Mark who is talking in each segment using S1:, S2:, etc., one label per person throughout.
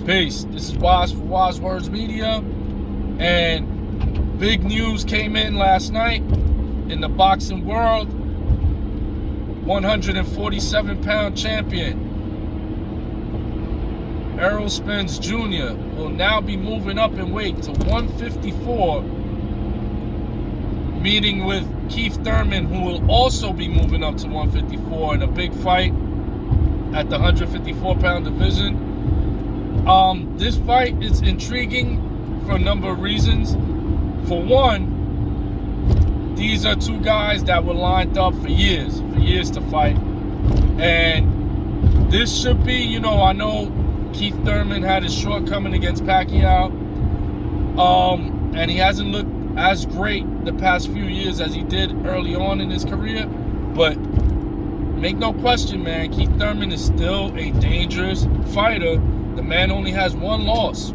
S1: Peace. This is Wise for Wise Words Media, and big news came in last night in the boxing world. 147-pound champion Errol Spence Jr. will now be moving up in weight to 154, meeting with Keith Thurman, who will also be moving up to 154 in a big fight at the 154-pound division. This fight is intriguing for a number of reasons. For one, these are two guys that were lined up for years to fight. And this should be, I know Keith Thurman had his shortcoming against Pacquiao. And he hasn't looked as great the past few years as he did early on in his career. But make no question, man, Keith Thurman is still a dangerous fighter. The man only has one loss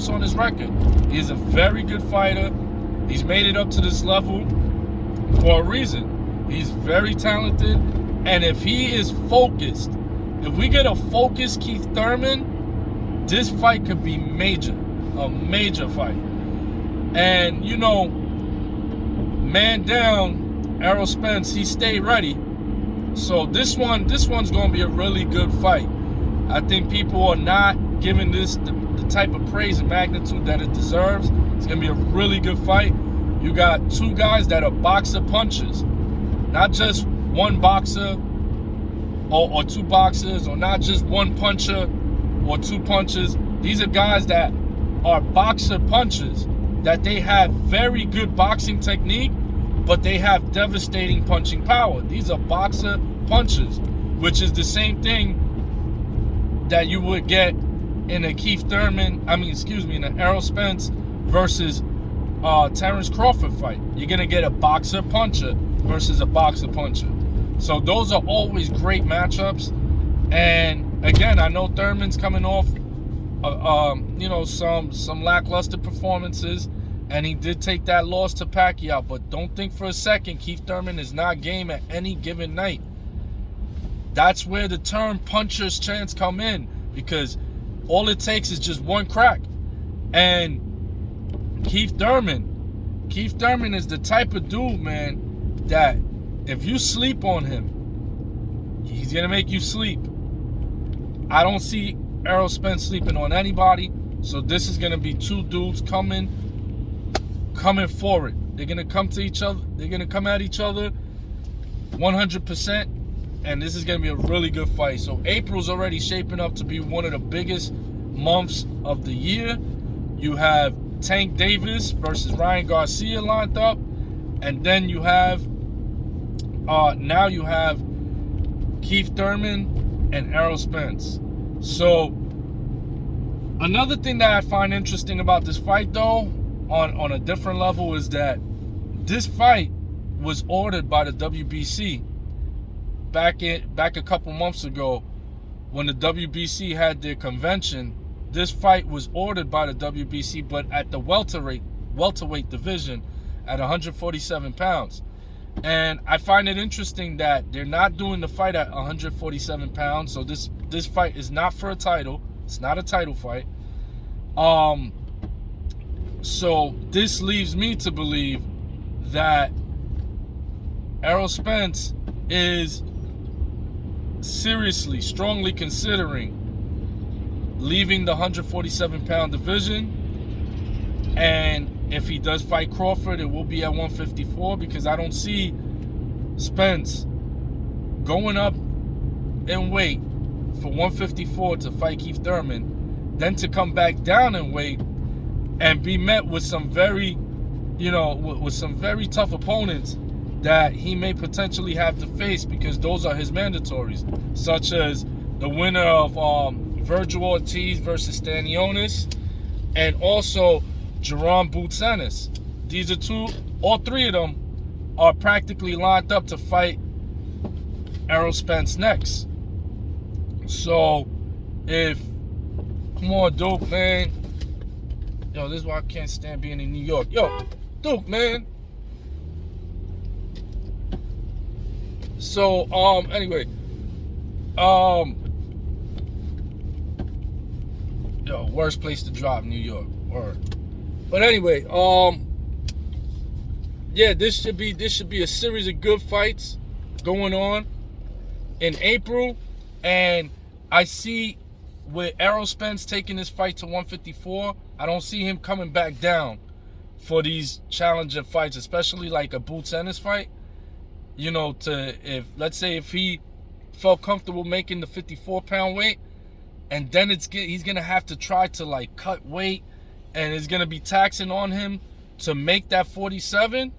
S1: on his record. He is a very good fighter. He's made it up to this level for a reason. He's very talented, and if he is focused, if we get a focused Keith Thurman, this fight could be major, a major fight. And man down, Errol Spence, he stayed ready. So this one's gonna be a really good fight. I think people are not giving this the type of praise and magnitude that it deserves. It's going to be a really good fight. You got two guys that are boxer punchers. Not just one boxer or two boxers, or not just one puncher or two punchers. These are guys that are boxer punchers, that they have very good boxing technique, but they have devastating punching power. These are boxer punchers, which is the same thing that you would get in a in an Errol Spence versus Terrence Crawford fight. You're gonna get a boxer puncher versus a boxer puncher. So those are always great matchups. And again, I know Thurman's coming off some lackluster performances, and he did take that loss to Pacquiao. But don't think for a second Keith Thurman is not game at any given night. That's where the term puncher's chance come in, because all it takes is just one crack. And Keith Thurman is the type of dude, man, that if you sleep on him, he's gonna make you sleep. I don't see Errol Spence sleeping on anybody. So this is gonna be two dudes coming for it. They're gonna come to each other. They're gonna come at each other 100%. And this is going to be a really good fight. So April's already shaping up to be one of the biggest months of the year. You have Tank Davis versus Ryan Garcia lined up. And then you have, now you have Keith Thurman and Errol Spence. So another thing that I find interesting about this fight, though, on a different level, is that this fight was ordered by the WBC. Back a couple months ago, when the WBC had their convention, this fight was ordered by the WBC, but at the welterweight division at 147 pounds. And I find it interesting that they're not doing the fight at 147 pounds. So this fight is not for a title. It's not a title fight. So this leaves me to believe that Errol Spence is seriously, strongly considering leaving the 147-pound division. And if he does fight Crawford, it will be at 154, because I don't see Spence going up in weight for 154 to fight Keith Thurman, then to come back down in weight and be met with some very, with some very tough opponents that he may potentially have to face, because those are his mandatories, such as the winner of Virgil Ortiz versus Stanionis, and also Jerome Boutsenis. These are all three of them are practically lined up to fight Errol Spence next. So come on, Duke, man. Yo, this is why I can't stand being in New York. Yo, Duke, man. So, anyway, Yo, worst place to drive, New York. Word. But anyway, yeah, this should be a series of good fights going on in April, and I see with Errol Spence taking this fight to 154, I don't see him coming back down for these challenger fights, especially like a boots tennis fight. You know, let's say if he felt comfortable making the 54-pound weight, and then he's gonna have to try to like cut weight, and it's gonna be taxing on him to make that 47.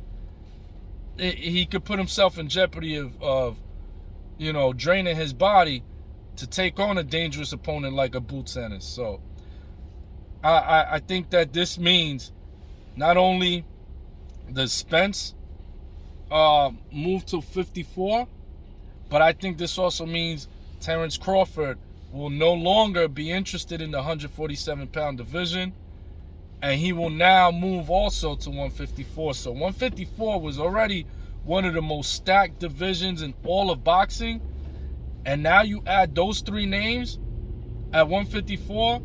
S1: He could put himself in jeopardy of you know, draining his body to take on a dangerous opponent like a boots tennis. So I think that this means not only does Spence move to 54, but I think this also means Terence Crawford will no longer be interested in the 147-pound division, and he will now move also to 154. So 154 was already one of the most stacked divisions in all of boxing, and now you add those three names at 154,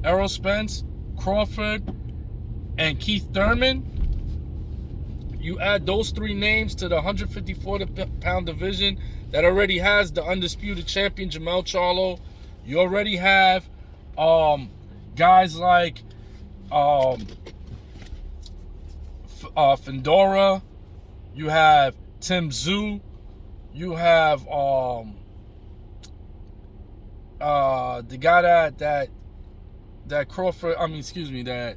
S1: Errol Spence, Crawford, and Keith Thurman. You add those three names to the 154-pound division that already has the undisputed champion Jermell Charlo. You already have guys like Fedora. You have Tim Tszyu. You have the guy that Crawford, that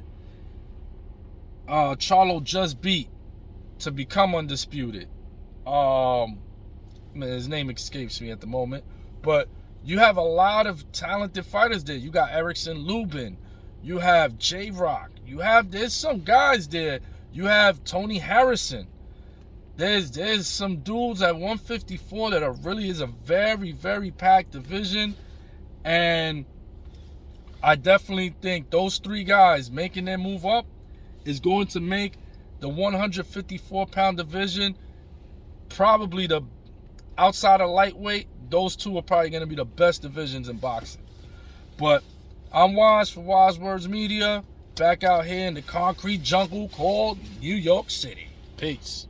S1: Charlo just beat to become undisputed. His name escapes me at the moment, but you have a lot of talented fighters there. You got Erickson Lubin. You have J-Rock. There's some guys there. You have Tony Harrison. There's some dudes at 154 that is a very, very packed division. And I definitely think those three guys making their move up is going to make the 154-pound division probably outside of lightweight, those two are probably going to be the best divisions in boxing. But I'm Wise for Wise Words Media, back out here in the concrete jungle called New York City. Peace.